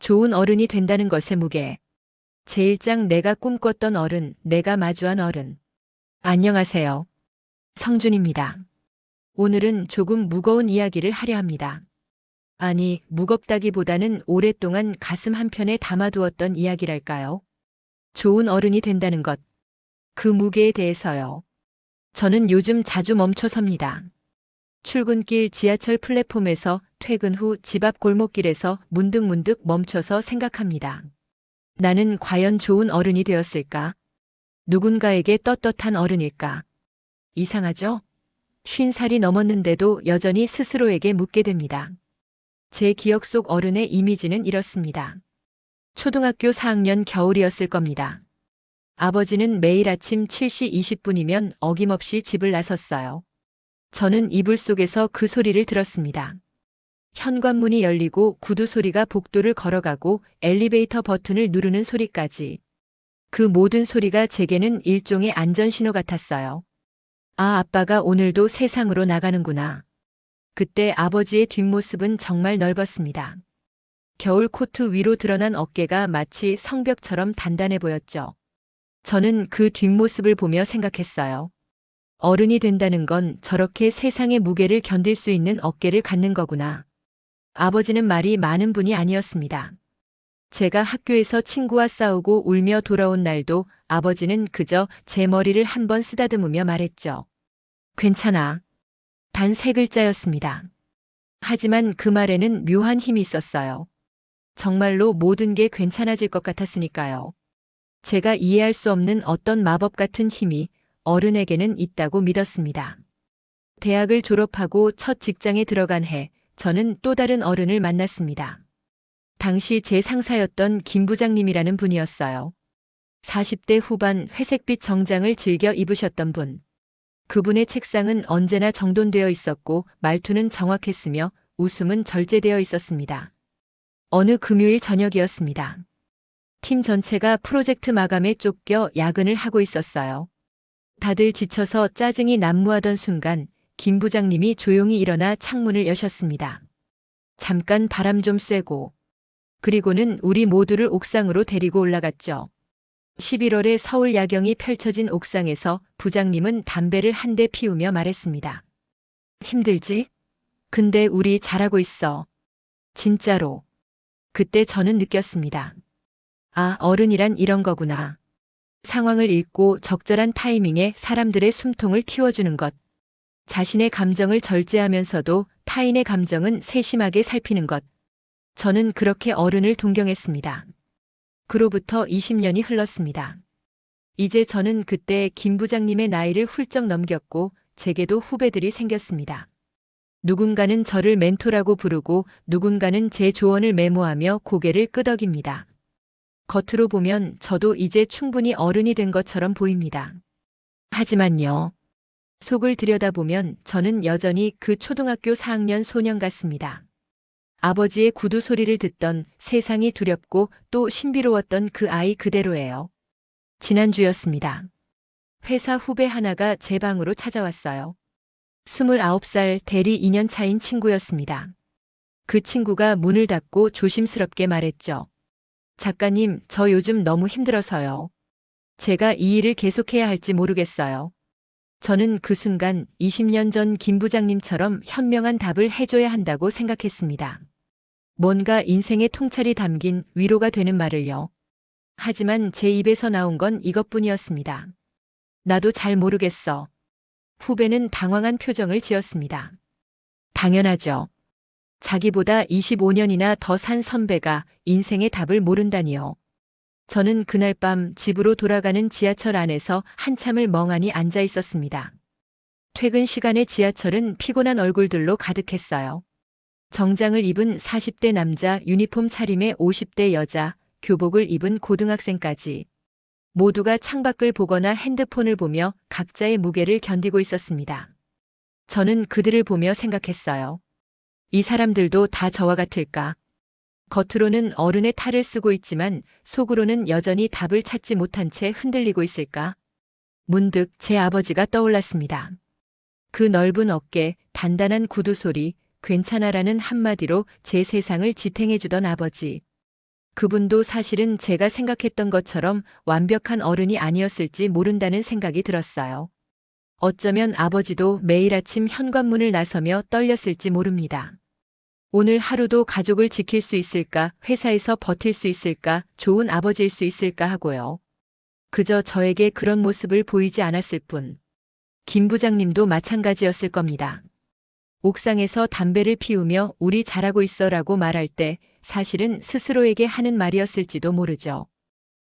좋은 어른이 된다는 것의 무게. 제1장 내가 꿈꿨던 어른, 내가 마주한 어른. 안녕하세요. 성준입니다. 오늘은 조금 무거운 이야기를 하려 합니다. 아니, 무겁다기보다는 오랫동안 가슴 한편에 담아두었던 이야기랄까요? 좋은 어른이 된다는 것. 그 무게에 대해서요. 저는 요즘 자주 멈춰섭니다. 출근길 지하철 플랫폼에서 퇴근 후 집 앞 골목길에서 문득문득 멈춰서 생각합니다. 나는 과연 좋은 어른이 되었을까? 누군가에게 떳떳한 어른일까? 이상하죠? 50살이 넘었는데도 여전히 스스로에게 묻게 됩니다. 제 기억 속 어른의 이미지는 이렇습니다. 초등학교 4학년 겨울이었을 겁니다. 아버지는 매일 아침 7시 20분이면 어김없이 집을 나섰어요. 저는 이불 속에서 그 소리를 들었습니다. 현관문이 열리고 구두 소리가 복도를 걸어가고 엘리베이터 버튼을 누르는 소리까지. 그 모든 소리가 제게는 일종의 안전신호 같았어요. 아, 아빠가 오늘도 세상으로 나가는구나. 그때 아버지의 뒷모습은 정말 넓었습니다. 겨울 코트 위로 드러난 어깨가 마치 성벽처럼 단단해 보였죠. 저는 그 뒷모습을 보며 생각했어요. 어른이 된다는 건 저렇게 세상의 무게를 견딜 수 있는 어깨를 갖는 거구나. 아버지는 말이 많은 분이 아니었습니다. 제가 학교에서 친구와 싸우고 울며 돌아온 날도 아버지는 그저 제 머리를 한번 쓰다듬으며 말했죠. 괜찮아. 단 3글자였습니다. 하지만 그 말에는 묘한 힘이 있었어요. 정말로 모든 게 괜찮아질 것 같았으니까요. 제가 이해할 수 없는 어떤 마법 같은 힘이 어른에게는 있다고 믿었습니다. 대학을 졸업하고 첫 직장에 들어간 해, 저는 또 다른 어른을 만났습니다. 당시 제 상사였던 김 부장님이라는 분이었어요. 40대 후반 회색빛 정장을 즐겨 입으셨던 분. 그분의 책상은 언제나 정돈되어 있었고 말투는 정확했으며 웃음은 절제되어 있었습니다. 어느 금요일 저녁이었습니다. 팀 전체가 프로젝트 마감에 쫓겨 야근을 하고 있었어요. 다들 지쳐서 짜증이 난무하던 순간 김 부장님이 조용히 일어나 창문을 여셨습니다. 잠깐 바람 좀 쐬고. 그리고는 우리 모두를 옥상으로 데리고 올라갔죠. 11월에 서울 야경이 펼쳐진 옥상에서 부장님은 담배를 한 대 피우며 말했습니다. 힘들지? 근데 우리 잘하고 있어. 진짜로. 그때 저는 느꼈습니다. 아, 어른이란 이런 거구나. 상황을 읽고 적절한 타이밍에 사람들의 숨통을 틔워주는 것. 자신의 감정을 절제하면서도 타인의 감정은 세심하게 살피는 것. 저는 그렇게 어른을 동경했습니다. 그로부터 20년이 흘렀습니다. 이제 저는 그때 김 부장님의 나이를 훌쩍 넘겼고 제게도 후배들이 생겼습니다. 누군가는 저를 멘토라고 부르고 누군가는 제 조언을 메모하며 고개를 끄덕입니다. 겉으로 보면 저도 이제 충분히 어른이 된 것처럼 보입니다. 하지만요. 속을 들여다보면 저는 여전히 그 초등학교 4학년 소년 같습니다. 아버지의 구두 소리를 듣던 세상이 두렵고 또 신비로웠던 그 아이 그대로예요. 지난주였습니다. 회사 후배 하나가 제 방으로 찾아왔어요. 29살 대리 2년 차인 친구였습니다. 그 친구가 문을 닫고 조심스럽게 말했죠. 작가님, 저 요즘 너무 힘들어서요. 제가 이 일을 계속해야 할지 모르겠어요. 저는 그 순간 20년 전 김 부장님처럼 현명한 답을 해줘야 한다고 생각했습니다. 뭔가 인생의 통찰이 담긴 위로가 되는 말을요. 하지만 제 입에서 나온 건 이것뿐이었습니다. 나도 잘 모르겠어. 후배는 당황한 표정을 지었습니다. 당연하죠. 자기보다 25년이나 더 산 선배가 인생의 답을 모른다니요. 저는 그날 밤 집으로 돌아가는 지하철 안에서 한참을 멍하니 앉아 있었습니다. 퇴근 시간의 지하철은 피곤한 얼굴들로 가득했어요. 정장을 입은 40대 남자, 유니폼 차림의 50대 여자, 교복을 입은 고등학생까지. 모두가 창밖을 보거나 핸드폰을 보며 각자의 무게를 견디고 있었습니다. 저는 그들을 보며 생각했어요. 이 사람들도 다 저와 같을까? 겉으로는 어른의 탈을 쓰고 있지만 속으로는 여전히 답을 찾지 못한 채 흔들리고 있을까? 문득 제 아버지가 떠올랐습니다. 그 넓은 어깨, 단단한 구두 소리, 괜찮아라는 한마디로 제 세상을 지탱해주던 아버지. 그분도 사실은 제가 생각했던 것처럼 완벽한 어른이 아니었을지 모른다는 생각이 들었어요. 어쩌면 아버지도 매일 아침 현관문을 나서며 떨렸을지 모릅니다. 오늘 하루도 가족을 지킬 수 있을까, 회사에서 버틸 수 있을까, 좋은 아버지일 수 있을까 하고요. 그저 저에게 그런 모습을 보이지 않았을 뿐. 김 부장님도 마찬가지였을 겁니다. 옥상에서 담배를 피우며 우리 잘하고 있어라고 말할 때 사실은 스스로에게 하는 말이었을지도 모르죠.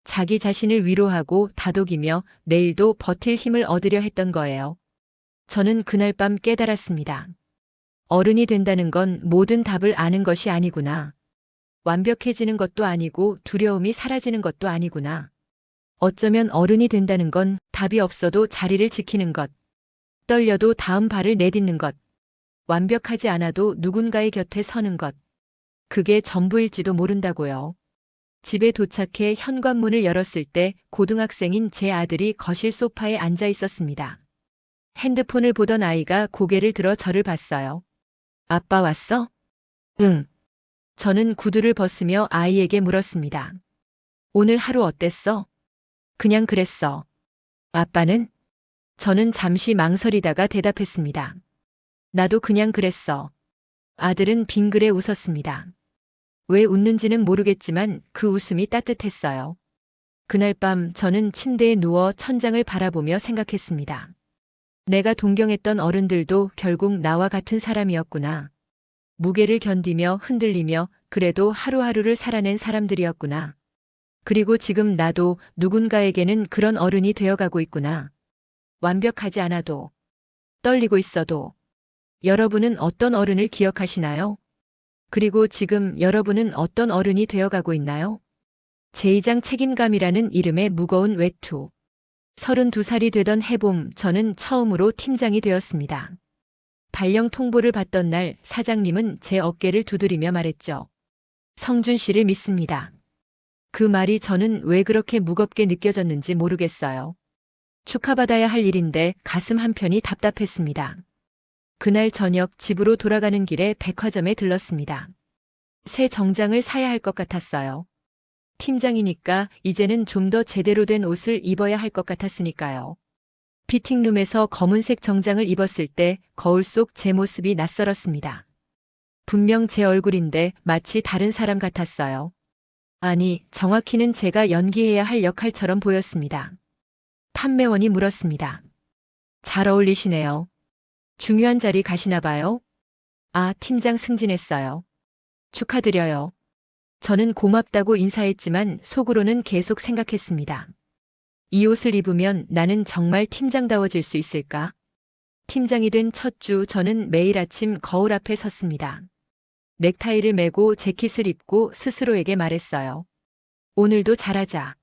자기 자신을 위로하고 다독이며 내일도 버틸 힘을 얻으려 했던 거예요. 저는 그날 밤 깨달았습니다. 어른이 된다는 건 모든 답을 아는 것이 아니구나. 완벽해지는 것도 아니고 두려움이 사라지는 것도 아니구나. 어쩌면 어른이 된다는 건 답이 없어도 자리를 지키는 것, 떨려도 다음 발을 내딛는 것, 완벽하지 않아도 누군가의 곁에 서는 것. 그게 전부일지도 모른다고요. 집에 도착해 현관문을 열었을 때 고등학생인 제 아들이 거실 소파에 앉아 있었습니다. 핸드폰을 보던 아이가 고개를 들어 저를 봤어요. 아빠 왔어? 응. 저는 구두를 벗으며 아이에게 물었습니다. 오늘 하루 어땠어? 그냥 그랬어. 아빠는? 저는 잠시 망설이다가 대답했습니다. 나도 그냥 그랬어. 아들은 빙그레 웃었습니다. 왜 웃는지는 모르겠지만 그 웃음이 따뜻했어요. 그날 밤 저는 침대에 누워 천장을 바라보며 생각했습니다. 내가 동경했던 어른들도 결국 나와 같은 사람이었구나. 무게를 견디며 흔들리며 그래도 하루하루를 살아낸 사람들이었구나. 그리고 지금 나도 누군가에게는 그런 어른이 되어가고 있구나. 완벽하지 않아도, 떨리고 있어도. 여러분은 어떤 어른을 기억하시나요? 그리고 지금 여러분은 어떤 어른이 되어가고 있나요? 제2장 책임감이라는 이름의 무거운 외투. 32살이 되던 해봄 저는 처음으로 팀장이 되었습니다. 발령 통보를 받던 날 사장님은 제 어깨를 두드리며 말했죠. 성준 씨를 믿습니다. 그 말이 저는 왜 그렇게 무겁게 느껴졌는지 모르겠어요. 축하받아야 할 일인데 가슴 한편이 답답했습니다. 그날 저녁 집으로 돌아가는 길에 백화점에 들렀습니다. 새 정장을 사야 할 것 같았어요. 팀장이니까 이제는 좀 더 제대로 된 옷을 입어야 할 것 같았으니까요. 피팅룸에서 검은색 정장을 입었을 때 거울 속 제 모습이 낯설었습니다. 분명 제 얼굴인데 마치 다른 사람 같았어요. 아니, 정확히는 제가 연기해야 할 역할처럼 보였습니다. 판매원이 물었습니다. 잘 어울리시네요. 중요한 자리 가시나 봐요? 아, 팀장 승진했어요. 축하드려요. 저는 고맙다고 인사했지만 속으로는 계속 생각했습니다. 이 옷을 입으면 나는 정말 팀장다워질 수 있을까? 팀장이 된 첫 주 저는 매일 아침 거울 앞에 섰습니다. 넥타이를 매고 재킷을 입고 스스로에게 말했어요. 오늘도 잘하자.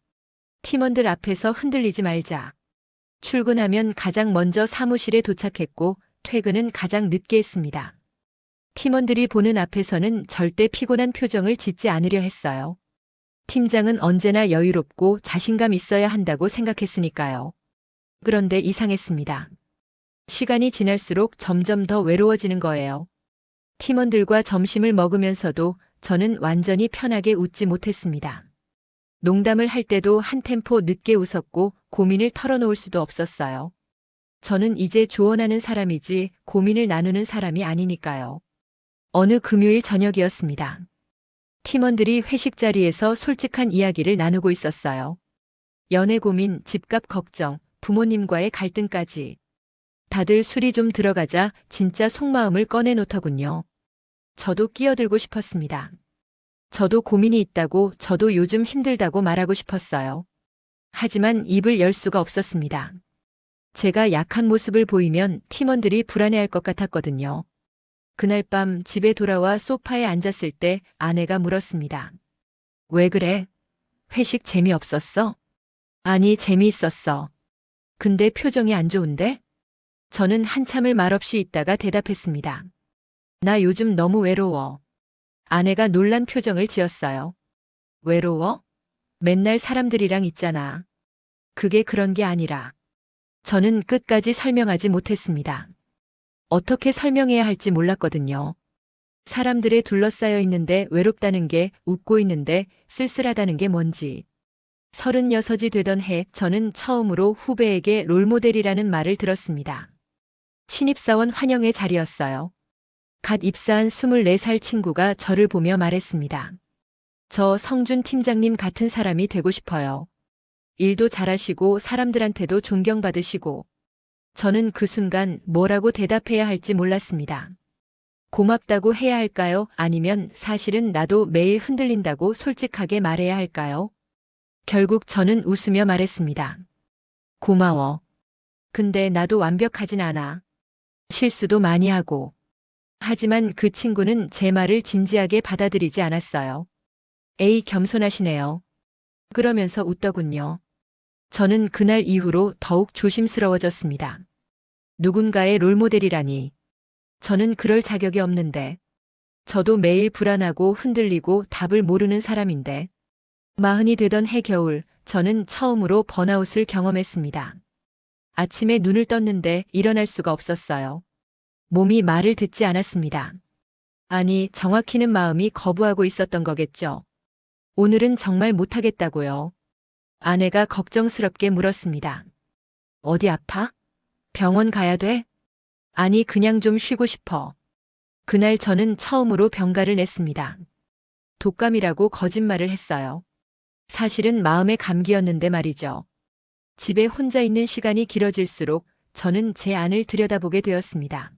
팀원들 앞에서 흔들리지 말자. 출근하면 가장 먼저 사무실에 도착했고 퇴근은 가장 늦게 했습니다. 팀원들이 보는 앞에서는 절대 피곤한 표정을 짓지 않으려 했어요. 팀장은 언제나 여유롭고 자신감 있어야 한다고 생각했으니까요. 그런데 이상했습니다. 시간이 지날수록 점점 더 외로워지는 거예요. 팀원들과 점심을 먹으면서도 저는 완전히 편하게 웃지 못했습니다. 농담을 할 때도 한 템포 늦게 웃었고 고민을 털어놓을 수도 없었어요. 저는 이제 조언하는 사람이지 고민을 나누는 사람이 아니니까요. 어느 금요일 저녁이었습니다. 팀원들이 회식 자리에서 솔직한 이야기를 나누고 있었어요. 연애 고민, 집값 걱정, 부모님과의 갈등까지. 다들 술이 좀 들어가자 진짜 속마음을 꺼내놓더군요. 저도 끼어들고 싶었습니다. 저도 고민이 있다고, 저도 요즘 힘들다고 말하고 싶었어요. 하지만 입을 열 수가 없었습니다. 제가 약한 모습을 보이면 팀원들이 불안해할 것 같았거든요. 그날 밤 집에 돌아와 소파에 앉았을 때 아내가 물었습니다. 왜 그래? 회식 재미없었어? 아니, 재미있었어. 근데 표정이 안 좋은데? 저는 한참을 말없이 있다가 대답했습니다. 나 요즘 너무 외로워. 아내가 놀란 표정을 지었어요. 외로워? 맨날 사람들이랑 있잖아. 그게 그런 게 아니라. 저는 끝까지 설명하지 못했습니다. 어떻게 설명해야 할지 몰랐거든요. 사람들에 둘러싸여 있는데 외롭다는 게, 웃고 있는데 쓸쓸하다는 게 뭔지. 36이 되던 해 저는 처음으로 후배에게 롤모델이라는 말을 들었습니다. 신입사원 환영회 자리였어요. 갓 입사한 24살 친구가 저를 보며 말했습니다. 저 성준 팀장님 같은 사람이 되고 싶어요. 일도 잘하시고 사람들한테도 존경받으시고. 저는 그 순간 뭐라고 대답해야 할지 몰랐습니다. 고맙다고 해야 할까요? 아니면 사실은 나도 매일 흔들린다고 솔직하게 말해야 할까요? 결국 저는 웃으며 말했습니다. 고마워. 근데 나도 완벽하진 않아. 실수도 많이 하고. 하지만 그 친구는 제 말을 진지하게 받아들이지 않았어요. 에이, 겸손하시네요. 그러면서 웃더군요. 저는 그날 이후로 더욱 조심스러워졌습니다. 누군가의 롤모델이라니. 저는 그럴 자격이 없는데. 저도 매일 불안하고 흔들리고 답을 모르는 사람인데. 40이 되던 해 겨울, 저는 처음으로 번아웃을 경험했습니다. 아침에 눈을 떴는데 일어날 수가 없었어요. 몸이 말을 듣지 않았습니다. 아니, 정확히는 마음이 거부하고 있었던 거겠죠. 오늘은 정말 못하겠다고요. 아내가 걱정스럽게 물었습니다. 어디 아파? 병원 가야 돼? 아니, 그냥 좀 쉬고 싶어. 그날 저는 처음으로 병가를 냈습니다. 독감이라고 거짓말을 했어요. 사실은 마음의 감기였는데 말이죠. 집에 혼자 있는 시간이 길어질수록 저는 제 안을 들여다보게 되었습니다.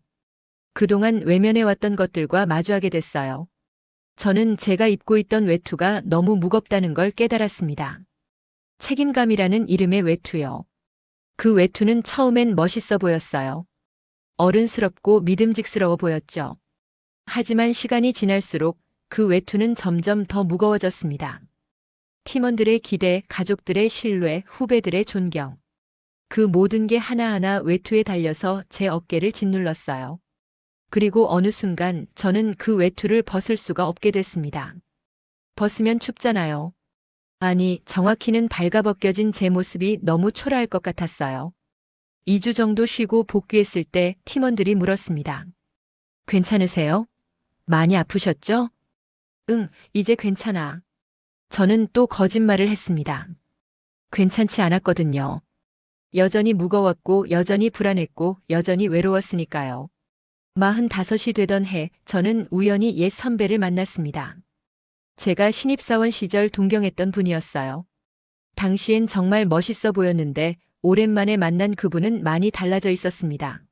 그동안 외면해왔던 것들과 마주하게 됐어요. 저는 제가 입고 있던 외투가 너무 무겁다는 걸 깨달았습니다. 책임감이라는 이름의 외투요. 그 외투는 처음엔 멋있어 보였어요. 어른스럽고 믿음직스러워 보였죠. 하지만 시간이 지날수록 그 외투는 점점 더 무거워졌습니다. 팀원들의 기대, 가족들의 신뢰, 후배들의 존경. 그 모든 게 하나하나 외투에 달려서 제 어깨를 짓눌렀어요. 그리고 어느 순간 저는 그 외투를 벗을 수가 없게 됐습니다. 벗으면 춥잖아요. 아니, 정확히는 발가벗겨진 제 모습이 너무 초라할 것 같았어요. 2주 정도 쉬고 복귀했을 때 팀원들이 물었습니다. 괜찮으세요? 많이 아프셨죠? 응, 이제 괜찮아. 저는 또 거짓말을 했습니다. 괜찮지 않았거든요. 여전히 무거웠고 여전히 불안했고 여전히 외로웠으니까요. 45이 되던 해 저는 우연히 옛 선배를 만났습니다. 제가 신입사원 시절 동경했던 분이었어요. 당시엔 정말 멋있어 보였는데 오랜만에 만난 그분은 많이 달라져 있었습니다.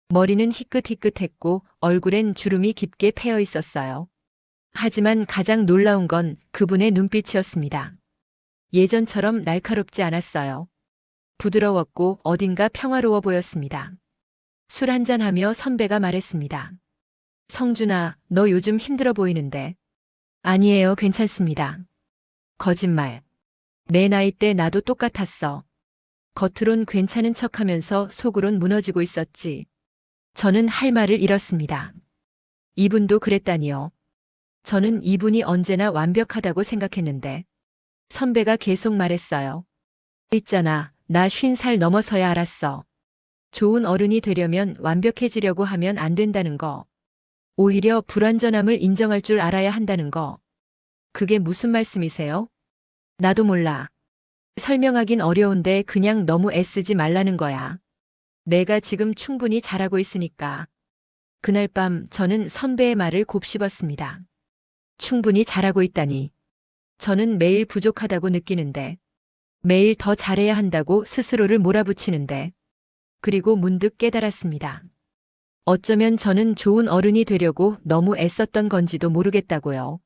머리는 희끗희끗했고 얼굴엔 주름이 깊게 패여 있었어요. 하지만 가장 놀라운 건 그분의 눈빛이었습니다. 예전처럼 날카롭지 않았어요. 부드러웠고 어딘가 평화로워 보였습니다. 술 한잔하며 선배가 말했습니다. 성준아, 너 요즘 힘들어 보이는데. 아니에요, 괜찮습니다. 거짓말. 내 나이 때 나도 똑같았어. 겉으론 괜찮은 척하면서 속으론 무너지고 있었지. 저는 할 말을 잃었습니다. 이분도 그랬다니요. 저는 이분이 언제나 완벽하다고 생각했는데. 선배가 계속 말했어요. 있잖아, 나 50살 넘어서야 알았어. 좋은 어른이 되려면 완벽해지려고 하면 안 된다는 거. 오히려 불완전함을 인정할 줄 알아야 한다는 거. 그게 무슨 말씀이세요? 나도 몰라. 설명하긴 어려운데 그냥 너무 애쓰지 말라는 거야. 내가 지금 충분히 잘하고 있으니까. 그날 밤 저는 선배의 말을 곱씹었습니다. 충분히 잘하고 있다니. 저는 매일 부족하다고 느끼는데. 매일 더 잘해야 한다고 스스로를 몰아붙이는데. 그리고 문득 깨달았습니다. 어쩌면 저는 좋은 어른이 되려고 너무 애썼던 건지도 모르겠다고요.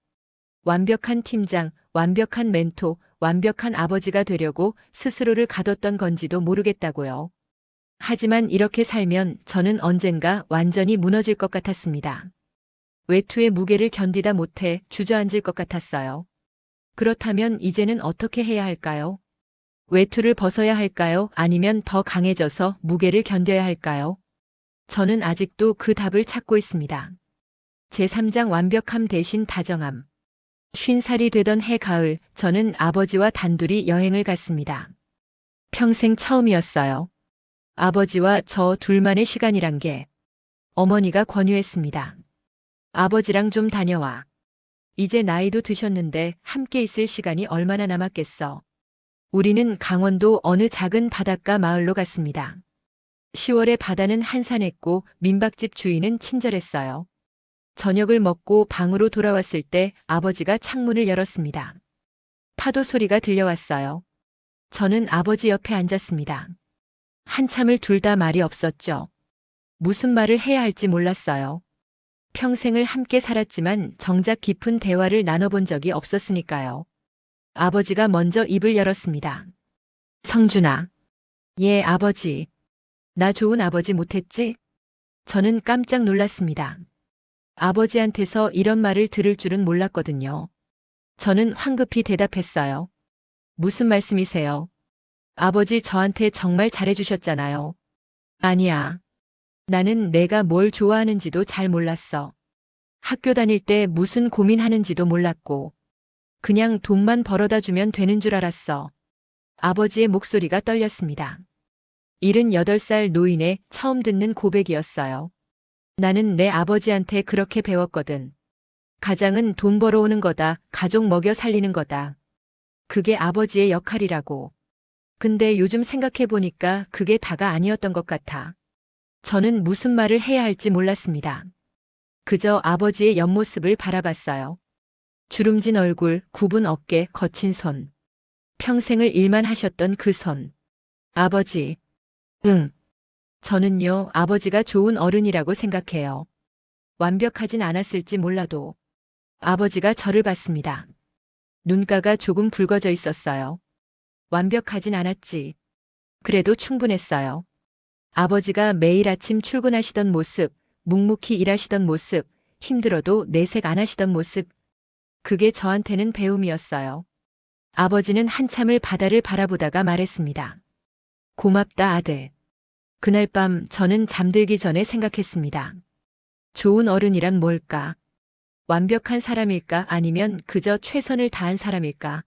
완벽한 팀장, 완벽한 멘토, 완벽한 아버지가 되려고 스스로를 가뒀던 건지도 모르겠다고요. 하지만 이렇게 살면 저는 언젠가 완전히 무너질 것 같았습니다. 외투의 무게를 견디다 못해 주저앉을 것 같았어요. 그렇다면 이제는 어떻게 해야 할까요? 외투를 벗어야 할까요? 아니면 더 강해져서 무게를 견뎌야 할까요? 저는 아직도 그 답을 찾고 있습니다. 제3장 완벽함 대신 다정함. 50살이 되던 해 가을, 저는 아버지와 단둘이 여행을 갔습니다. 평생 처음이었어요. 아버지와 저 둘만의 시간이란 게. 어머니가 권유했습니다. 아버지랑 좀 다녀와. 이제 나이도 드셨는데 함께 있을 시간이 얼마나 남았겠어. 우리는 강원도 어느 작은 바닷가 마을로 갔습니다. 10월에 바다는 한산했고 민박집 주인은 친절했어요. 저녁을 먹고 방으로 돌아왔을 때 아버지가 창문을 열었습니다. 파도 소리가 들려왔어요. 저는 아버지 옆에 앉았습니다. 한참을 둘 다 말이 없었죠. 무슨 말을 해야 할지 몰랐어요. 평생을 함께 살았지만 정작 깊은 대화를 나눠본 적이 없었으니까요. 아버지가 먼저 입을 열었습니다. 성준아. 예, 아버지. 나 좋은 아버지 못했지? 저는 깜짝 놀랐습니다. 아버지한테서 이런 말을 들을 줄은 몰랐거든요. 저는 황급히 대답했어요. 무슨 말씀이세요? 아버지 저한테 정말 잘해주셨잖아요. 아니야. 나는 내가 뭘 좋아하는지도 잘 몰랐어. 학교 다닐 때 무슨 고민하는지도 몰랐고, 그냥 돈만 벌어다 주면 되는 줄 알았어. 아버지의 목소리가 떨렸습니다. 78살 노인의 처음 듣는 고백이었어요. 나는 내 아버지한테 그렇게 배웠거든. 가장은 돈 벌어오는 거다, 가족 먹여 살리는 거다. 그게 아버지의 역할이라고. 근데 요즘 생각해보니까 그게 다가 아니었던 것 같아. 저는 무슨 말을 해야 할지 몰랐습니다. 그저 아버지의 옆모습을 바라봤어요. 주름진 얼굴, 굽은 어깨, 거친 손. 평생을 일만 하셨던 그 손. 아버지. 응. 저는요, 아버지가 좋은 어른이라고 생각해요. 완벽하진 않았을지 몰라도. 아버지가 저를 봤습니다. 눈가가 조금 붉어져 있었어요. 완벽하진 않았지. 그래도 충분했어요. 아버지가 매일 아침 출근하시던 모습, 묵묵히 일하시던 모습, 힘들어도 내색 안 하시던 모습. 그게 저한테는 배움이었어요. 아버지는 한참을 바다를 바라보다가 말했습니다. 고맙다, 아들. 그날 밤 저는 잠들기 전에 생각했습니다. 좋은 어른이란 뭘까? 완벽한 사람일까 아니면 그저 최선을 다한 사람일까?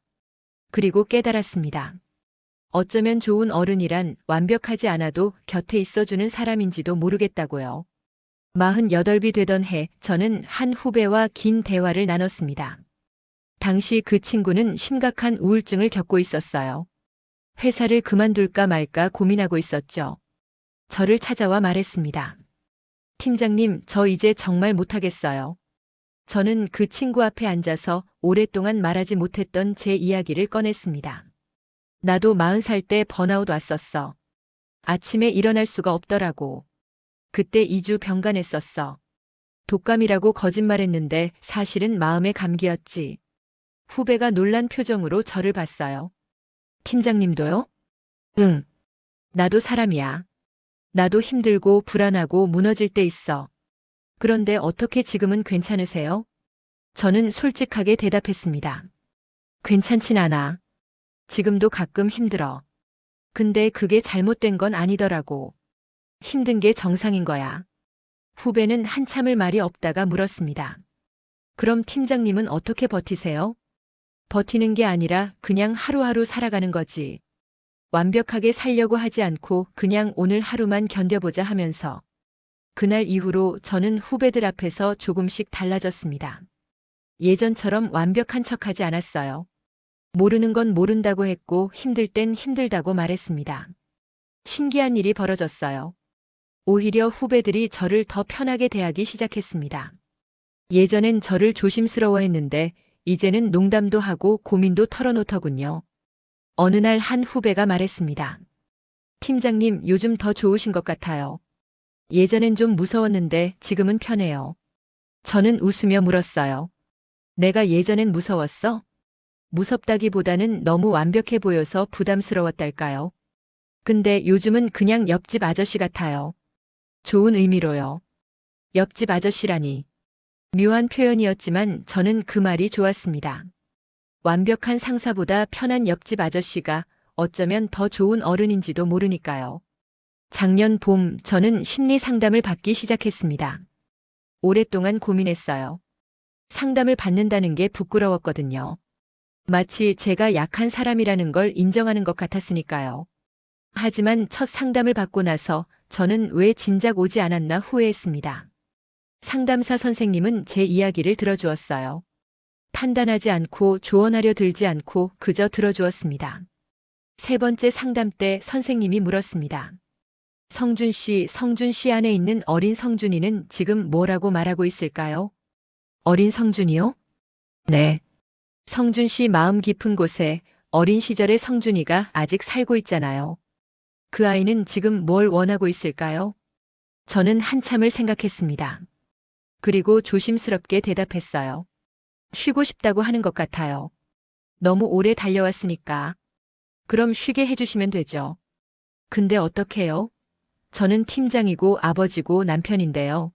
그리고 깨달았습니다. 어쩌면 좋은 어른이란 완벽하지 않아도 곁에 있어주는 사람인지도 모르겠다고요. 48이 되던 해 저는 한 후배와 긴 대화를 나눴습니다. 당시 그 친구는 심각한 우울증을 겪고 있었어요. 회사를 그만둘까 말까 고민하고 있었죠. 저를 찾아와 말했습니다. 팀장님, 저 이제 정말 못하겠어요. 저는 그 친구 앞에 앉아서 오랫동안 말하지 못했던 제 이야기를 꺼냈습니다. 나도 40살 때 번아웃 왔었어. 아침에 일어날 수가 없더라고. 그때 2주 병간했었어. 독감이라고 거짓말했는데 사실은 마음의 감기였지. 후배가 놀란 표정으로 저를 봤어요. 팀장님도요? 응. 나도 사람이야. 나도 힘들고 불안하고 무너질 때 있어. 그런데 어떻게 지금은 괜찮으세요? 저는 솔직하게 대답했습니다. 괜찮진 않아. 지금도 가끔 힘들어. 근데 그게 잘못된 건 아니더라고. 힘든 게 정상인 거야. 후배는 한참을 말이 없다가 물었습니다. 그럼 팀장님은 어떻게 버티세요? 버티는 게 아니라 그냥 하루하루 살아가는 거지. 완벽하게 살려고 하지 않고 그냥 오늘 하루만 견뎌보자 하면서. 그날 이후로 저는 후배들 앞에서 조금씩 달라졌습니다. 예전처럼 완벽한 척하지 않았어요. 모르는 건 모른다고 했고 힘들 땐 힘들다고 말했습니다. 신기한 일이 벌어졌어요. 오히려 후배들이 저를 더 편하게 대하기 시작했습니다. 예전엔 저를 조심스러워했는데 이제는 농담도 하고 고민도 털어놓더군요. 어느 날 한 후배가 말했습니다. 팀장님, 요즘 더 좋으신 것 같아요. 예전엔 좀 무서웠는데 지금은 편해요. 저는 웃으며 물었어요. 내가 예전엔 무서웠어? 무섭다기보다는 너무 완벽해 보여서 부담스러웠달까요? 근데 요즘은 그냥 옆집 아저씨 같아요. 좋은 의미로요. 옆집 아저씨라니. 묘한 표현이었지만 저는 그 말이 좋았습니다. 완벽한 상사보다 편한 옆집 아저씨가 어쩌면 더 좋은 어른인지도 모르니까요. 작년 봄 저는 심리 상담을 받기 시작했습니다. 오랫동안 고민했어요. 상담을 받는다는 게 부끄러웠거든요. 마치 제가 약한 사람이라는 걸 인정하는 것 같았으니까요. 하지만 첫 상담을 받고 나서 저는 왜 진작 오지 않았나 후회했습니다. 상담사 선생님은 제 이야기를 들어주었어요. 판단하지 않고 조언하려 들지 않고 그저 들어주었습니다. 세 번째 상담 때 선생님이 물었습니다. 성준 씨 안에 있는 어린 성준이는 지금 뭐라고 말하고 있을까요? 어린 성준이요? 네. 성준 씨 마음 깊은 곳에 어린 시절의 성준이가 아직 살고 있잖아요. 그 아이는 지금 뭘 원하고 있을까요? 저는 한참을 생각했습니다. 그리고 조심스럽게 대답했어요. 쉬고 싶다고 하는 것 같아요. 너무 오래 달려왔으니까. 그럼 쉬게 해주시면 되죠. 근데 어떡해요? 저는 팀장이고 아버지고 남편인데요.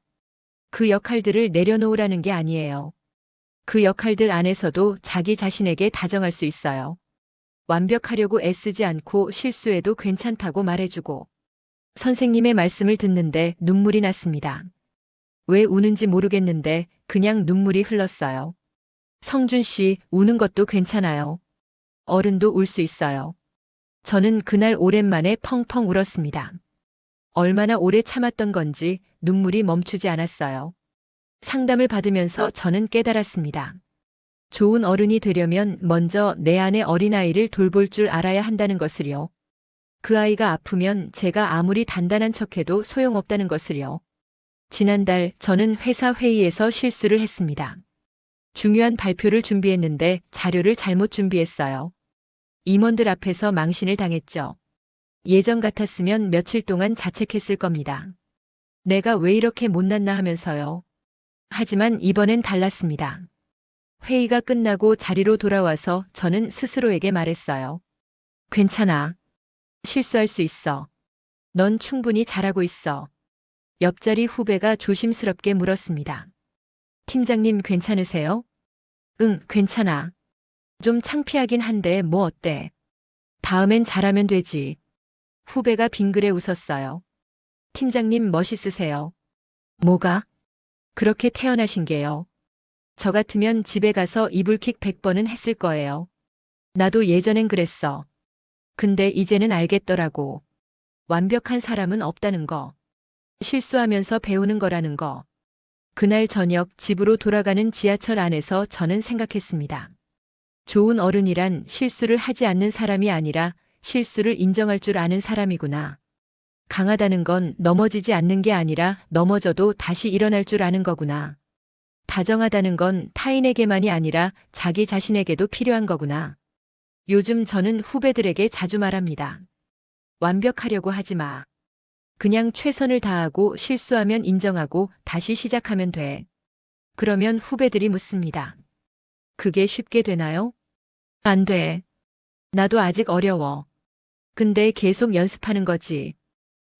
그 역할들을 내려놓으라는 게 아니에요. 그 역할들 안에서도 자기 자신에게 다정할 수 있어요. 완벽하려고 애쓰지 않고 실수해도 괜찮다고 말해주고. 선생님의 말씀을 듣는데 눈물이 났습니다. 왜 우는지 모르겠는데 그냥 눈물이 흘렀어요. 성준 씨, 우는 것도 괜찮아요. 어른도 울 수 있어요. 저는 그날 오랜만에 펑펑 울었습니다. 얼마나 오래 참았던 건지 눈물이 멈추지 않았어요. 상담을 받으면서 저는 깨달았습니다. 좋은 어른이 되려면 먼저 내 안의 어린아이를 돌볼 줄 알아야 한다는 것을요. 그 아이가 아프면 제가 아무리 단단한 척해도 소용없다는 것을요. 지난달 저는 회사 회의에서 실수를 했습니다. 중요한 발표를 준비했는데 자료를 잘못 준비했어요. 임원들 앞에서 망신을 당했죠. 예전 같았으면 며칠 동안 자책했을 겁니다. 내가 왜 이렇게 못났나 하면서요. 하지만 이번엔 달랐습니다. 회의가 끝나고 자리로 돌아와서 저는 스스로에게 말했어요. 괜찮아. 실수할 수 있어. 넌 충분히 잘하고 있어. 옆자리 후배가 조심스럽게 물었습니다. 팀장님 괜찮으세요? 응, 괜찮아. 좀 창피하긴 한데 뭐 어때? 다음엔 잘하면 되지. 후배가 빙그레 웃었어요. 팀장님 멋있으세요. 뭐가? 그렇게 태어나신 게요. 저 같으면 집에 가서 이불킥 100번은 했을 거예요. 나도 예전엔 그랬어. 근데 이제는 알겠더라고. 완벽한 사람은 없다는 거. 실수하면서 배우는 거라는 거. 그날 저녁 집으로 돌아가는 지하철 안에서 저는 생각했습니다. 좋은 어른이란 실수를 하지 않는 사람이 아니라 실수를 인정할 줄 아는 사람이구나. 강하다는 건 넘어지지 않는 게 아니라 넘어져도 다시 일어날 줄 아는 거구나. 다정하다는 건 타인에게만이 아니라 자기 자신에게도 필요한 거구나. 요즘 저는 후배들에게 자주 말합니다. 완벽하려고 하지 마. 그냥 최선을 다하고 실수하면 인정하고 다시 시작하면 돼. 그러면 후배들이 묻습니다. 그게 쉽게 되나요? 안 돼. 나도 아직 어려워. 근데 계속 연습하는 거지.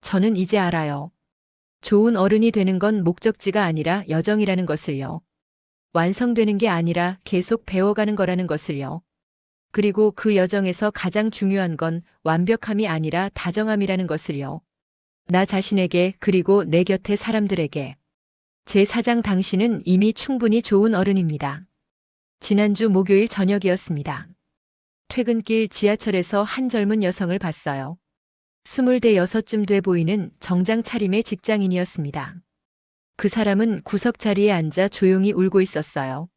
저는 이제 알아요. 좋은 어른이 되는 건 목적지가 아니라 여정이라는 것을요. 완성되는 게 아니라 계속 배워가는 거라는 것을요. 그리고 그 여정에서 가장 중요한 건 완벽함이 아니라 다정함이라는 것을요. 나 자신에게 그리고 내 곁의 사람들에게. 제 사장 당신은 이미 충분히 좋은 어른입니다. 지난주 목요일 저녁이었습니다. 퇴근길 지하철에서 한 젊은 여성을 봤어요. 26쯤 돼 보이는 정장 차림의 직장인이었습니다. 그 사람은 구석 자리에 앉아 조용히 울고 있었어요.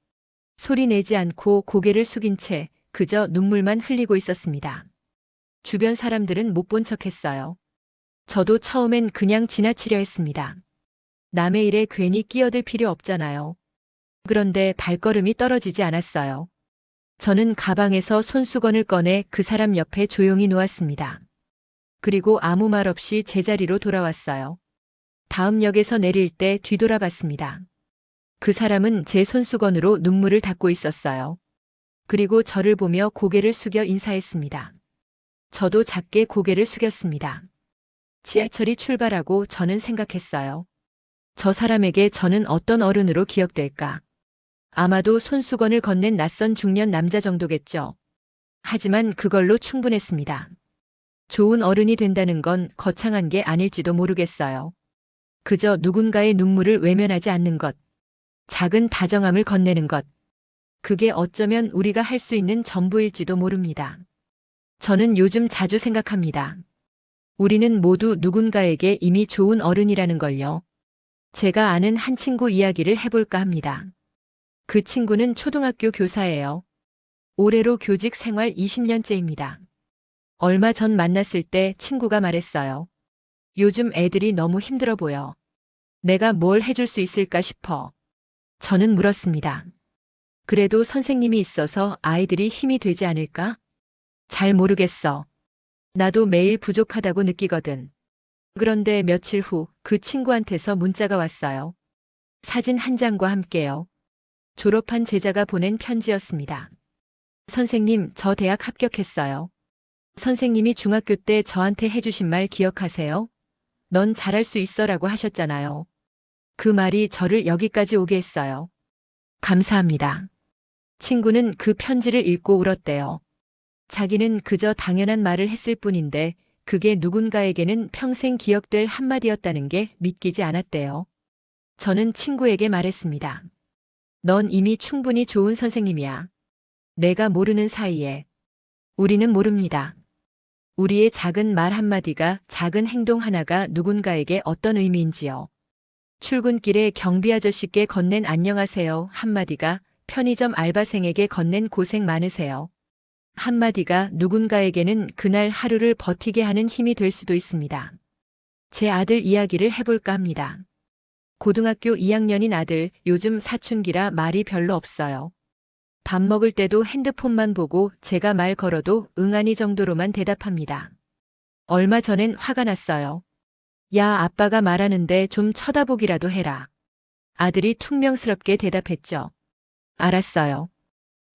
소리 내지 않고 고개를 숙인 채 그저 눈물만 흘리고 있었습니다. 주변 사람들은 못 본 척했어요. 저도 처음엔 그냥 지나치려 했습니다. 남의 일에 괜히 끼어들 필요 없잖아요. 그런데 발걸음이 떨어지지 않았어요. 저는 가방에서 손수건을 꺼내 그 사람 옆에 조용히 놓았습니다. 그리고 아무 말 없이 제자리로 돌아왔어요. 다음 역에서 내릴 때 뒤돌아봤습니다. 그 사람은 제 손수건으로 눈물을 닦고 있었어요. 그리고 저를 보며 고개를 숙여 인사했습니다. 저도 작게 고개를 숙였습니다. 지하철이 출발하고 저는 생각했어요. 저 사람에게 저는 어떤 어른으로 기억될까? 아마도 손수건을 건넨 낯선 중년 남자 정도겠죠. 하지만 그걸로 충분했습니다. 좋은 어른이 된다는 건 거창한 게 아닐지도 모르겠어요. 그저 누군가의 눈물을 외면하지 않는 것, 작은 다정함을 건네는 것. 그게 어쩌면 우리가 할 수 있는 전부일지도 모릅니다. 저는 요즘 자주 생각합니다. 우리는 모두 누군가에게 이미 좋은 어른이라는 걸요. 제가 아는 한 친구 이야기를 해볼까 합니다. 그 친구는 초등학교 교사예요. 올해로 교직 생활 20년째입니다. 얼마 전 만났을 때 친구가 말했어요. 요즘 애들이 너무 힘들어 보여. 내가 뭘 해줄 수 있을까 싶어. 저는 물었습니다. 그래도 선생님이 있어서 아이들이 힘이 되지 않을까? 잘 모르겠어. 나도 매일 부족하다고 느끼거든. 그런데 며칠 후 그 친구한테서 문자가 왔어요. 사진 한 장과 함께요. 졸업한 제자가 보낸 편지였습니다. 선생님, 저 대학 합격했어요. 선생님이 중학교 때 저한테 해주신 말 기억하세요? 넌 잘할 수 있어라고 하셨잖아요. 그 말이 저를 여기까지 오게 했어요. 감사합니다. 친구는 그 편지를 읽고 울었대요. 자기는 그저 당연한 말을 했을 뿐인데 그게 누군가에게는 평생 기억될 한마디였다는 게 믿기지 않았대요. 저는 친구에게 말했습니다. 넌 이미 충분히 좋은 선생님이야. 내가 모르는 사이에. 우리는 모릅니다. 우리의 작은 말 한마디가, 작은 행동 하나가 누군가에게 어떤 의미인지요. 출근길에 경비 아저씨께 건넨 안녕하세요 한마디가 편의점 알바생에게 건넨 고생 많으세요 한마디가 누군가에게는 그날 하루를 버티게 하는 힘이 될 수도 있습니다. 제 아들 이야기를 해볼까 합니다. 고등학교 2학년인 아들, 요즘 사춘기라 말이 별로 없어요. 밥 먹을 때도 핸드폰만 보고 제가 말 걸어도 응아니 정도로만 대답합니다. 얼마 전엔 화가 났어요. 야, 아빠가 말하는데 좀 쳐다보기라도 해라. 아들이 퉁명스럽게 대답했죠. 알았어요.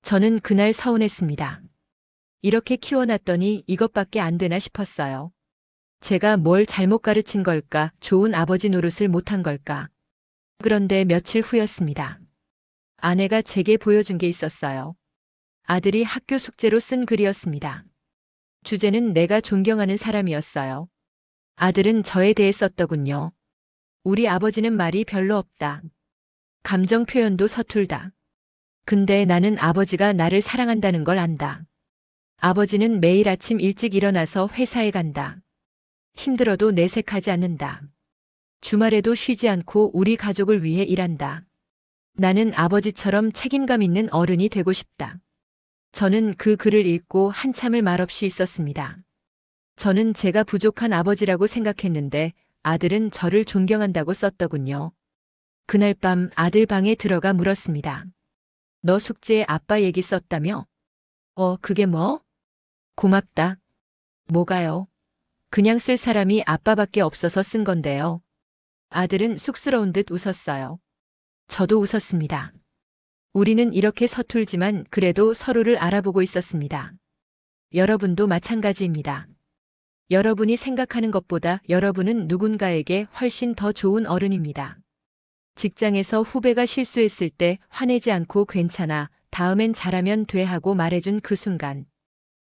저는 그날 서운했습니다. 이렇게 키워놨더니 이것밖에 안 되나 싶었어요. 제가 뭘 잘못 가르친 걸까? 좋은 아버지 노릇을 못한 걸까? 그런데 며칠 후였습니다. 아내가 제게 보여준 게 있었어요. 아들이 학교 숙제로 쓴 글이었습니다. 주제는 내가 존경하는 사람이었어요. 아들은 저에 대해 썼더군요. 우리 아버지는 말이 별로 없다. 감정 표현도 서툴다. 근데 나는 아버지가 나를 사랑한다는 걸 안다. 아버지는 매일 아침 일찍 일어나서 회사에 간다. 힘들어도 내색하지 않는다. 주말에도 쉬지 않고 우리 가족을 위해 일한다. 나는 아버지처럼 책임감 있는 어른이 되고 싶다. 저는 그 글을 읽고 한참을 말없이 있었습니다. 저는 제가 부족한 아버지라고 생각했는데 아들은 저를 존경한다고 썼더군요. 그날 밤 아들 방에 들어가 물었습니다. 너 숙제에 아빠 얘기 썼다며? 그게 뭐? 고맙다. 뭐가요? 그냥 쓸 사람이 아빠밖에 없어서 쓴 건데요. 아들은 쑥스러운 듯 웃었어요. 저도 웃었습니다. 우리는 이렇게 서툴지만 그래도 서로를 알아보고 있었습니다. 여러분도 마찬가지입니다. 여러분이 생각하는 것보다 여러분은 누군가에게 훨씬 더 좋은 어른입니다. 직장에서 후배가 실수했을 때 화내지 않고 괜찮아, 다음엔 잘하면 돼 하고 말해준 그 순간.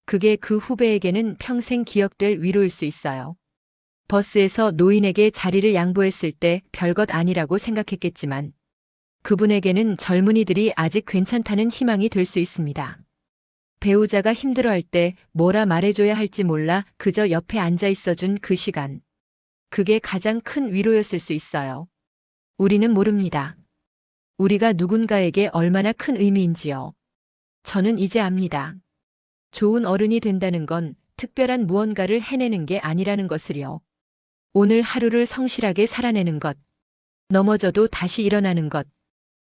그게 그 후배에게는 평생 기억될 위로일 수 있어요. 버스에서 노인에게 자리를 양보했을 때 별것 아니라고 생각했겠지만 그분에게는 젊은이들이 아직 괜찮다는 희망이 될 수 있습니다. 배우자가 힘들어할 때 뭐라 말해줘야 할지 몰라 그저 옆에 앉아 있어준 그 시간. 그게 가장 큰 위로였을 수 있어요. 우리는 모릅니다. 우리가 누군가에게 얼마나 큰 의미인지요. 저는 이제 압니다. 좋은 어른이 된다는 건 특별한 무언가를 해내는 게 아니라는 것을요. 오늘 하루를 성실하게 살아내는 것. 넘어져도 다시 일어나는 것.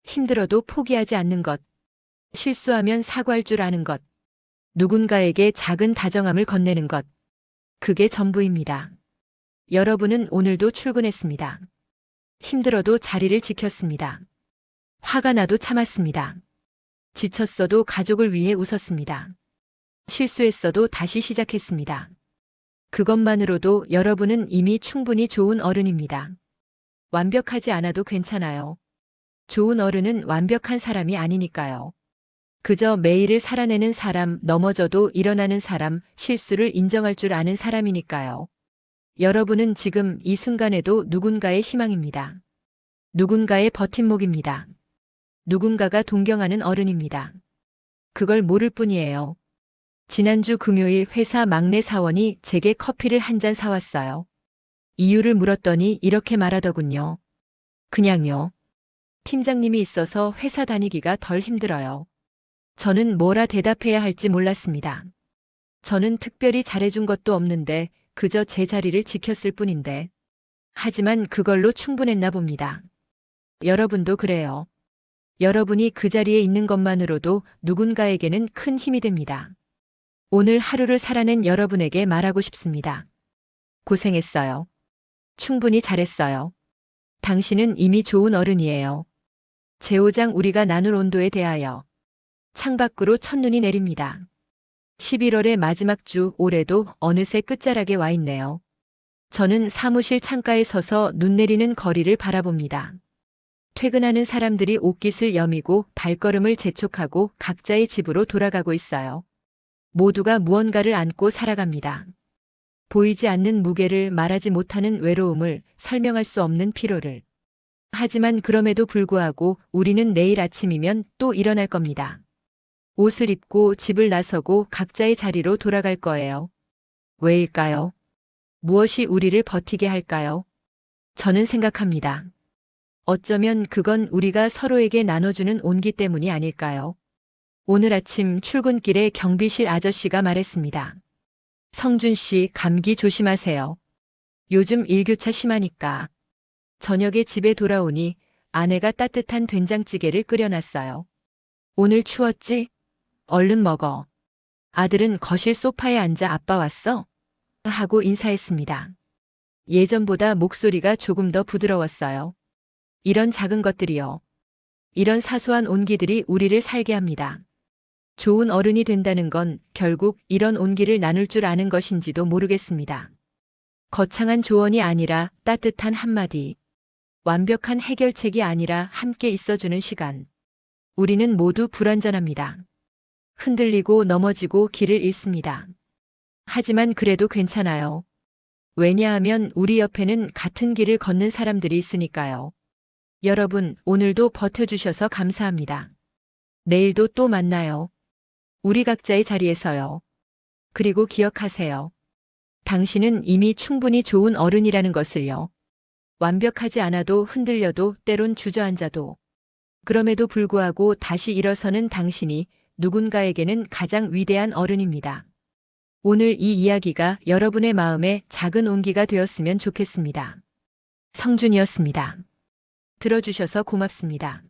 힘들어도 포기하지 않는 것. 실수하면 사과할 줄 아는 것. 누군가에게 작은 다정함을 건네는 것. 그게 전부입니다. 여러분은 오늘도 출근했습니다. 힘들어도 자리를 지켰습니다. 화가 나도 참았습니다. 지쳤어도 가족을 위해 웃었습니다. 실수했어도 다시 시작했습니다. 그것만으로도 여러분은 이미 충분히 좋은 어른입니다. 완벽하지 않아도 괜찮아요. 좋은 어른은 완벽한 사람이 아니니까요. 그저 매일을 살아내는 사람, 넘어져도 일어나는 사람, 실수를 인정할 줄 아는 사람이니까요. 여러분은 지금 이 순간에도 누군가의 희망입니다. 누군가의 버팀목입니다. 누군가가 동경하는 어른입니다. 그걸 모를 뿐이에요. 지난주 금요일 회사 막내 사원이 제게 커피를 한 잔 사왔어요. 이유를 물었더니 이렇게 말하더군요. 그냥요. 팀장님이 있어서 회사 다니기가 덜 힘들어요. 저는 뭐라 대답해야 할지 몰랐습니다. 저는 특별히 잘해준 것도 없는데 그저 제 자리를 지켰을 뿐인데. 하지만 그걸로 충분했나 봅니다. 여러분도 그래요. 여러분이 그 자리에 있는 것만으로도 누군가에게는 큰 힘이 됩니다. 오늘 하루를 살아낸 여러분에게 말하고 싶습니다. 고생했어요. 충분히 잘했어요. 당신은 이미 좋은 어른이에요. 제5장 우리가 나눌 온도에 대하여. 창밖으로 첫눈이 내립니다. 11월의 마지막 주 올해도 어느새 끝자락에 와 있네요. 저는 사무실 창가에 서서 눈 내리는 거리를 바라봅니다. 퇴근하는 사람들이 옷깃을 여미고 발걸음을 재촉하고 각자의 집으로 돌아가고 있어요. 모두가 무언가를 안고 살아갑니다. 보이지 않는 무게를 말하지 못하는 외로움을 설명할 수 없는 피로를. 하지만 그럼에도 불구하고 우리는 내일 아침이면 또 일어날 겁니다. 옷을 입고 집을 나서고 각자의 자리로 돌아갈 거예요. 왜일까요? 무엇이 우리를 버티게 할까요? 저는 생각합니다. 어쩌면 그건 우리가 서로에게 나눠주는 온기 때문이 아닐까요? 오늘 아침 출근길에 경비실 아저씨가 말했습니다. 성준 씨, 감기 조심하세요. 요즘 일교차 심하니까. 저녁에 집에 돌아오니 아내가 따뜻한 된장찌개를 끓여놨어요. 오늘 추웠지? 얼른 먹어. 아들은 거실 소파에 앉아 아빠 왔어? 하고 인사했습니다. 예전보다 목소리가 조금 더 부드러웠어요. 이런 작은 것들이요. 이런 사소한 온기들이 우리를 살게 합니다. 좋은 어른이 된다는 건 결국 이런 온기를 나눌 줄 아는 것인지도 모르겠습니다. 거창한 조언이 아니라 따뜻한 한마디. 완벽한 해결책이 아니라 함께 있어주는 시간. 우리는 모두 불완전합니다. 흔들리고 넘어지고 길을 잃습니다. 하지만 그래도 괜찮아요. 왜냐하면 우리 옆에는 같은 길을 걷는 사람들이 있으니까요. 여러분, 오늘도 버텨주셔서 감사합니다. 내일도 또 만나요. 우리 각자의 자리에서요. 그리고 기억하세요. 당신은 이미 충분히 좋은 어른이라는 것을요. 완벽하지 않아도 흔들려도 때론 주저앉아도 그럼에도 불구하고 다시 일어서는 당신이 누군가에게는 가장 위대한 어른입니다. 오늘 이 이야기가 여러분의 마음에 작은 온기가 되었으면 좋겠습니다. 성준이었습니다. 들어주셔서 고맙습니다.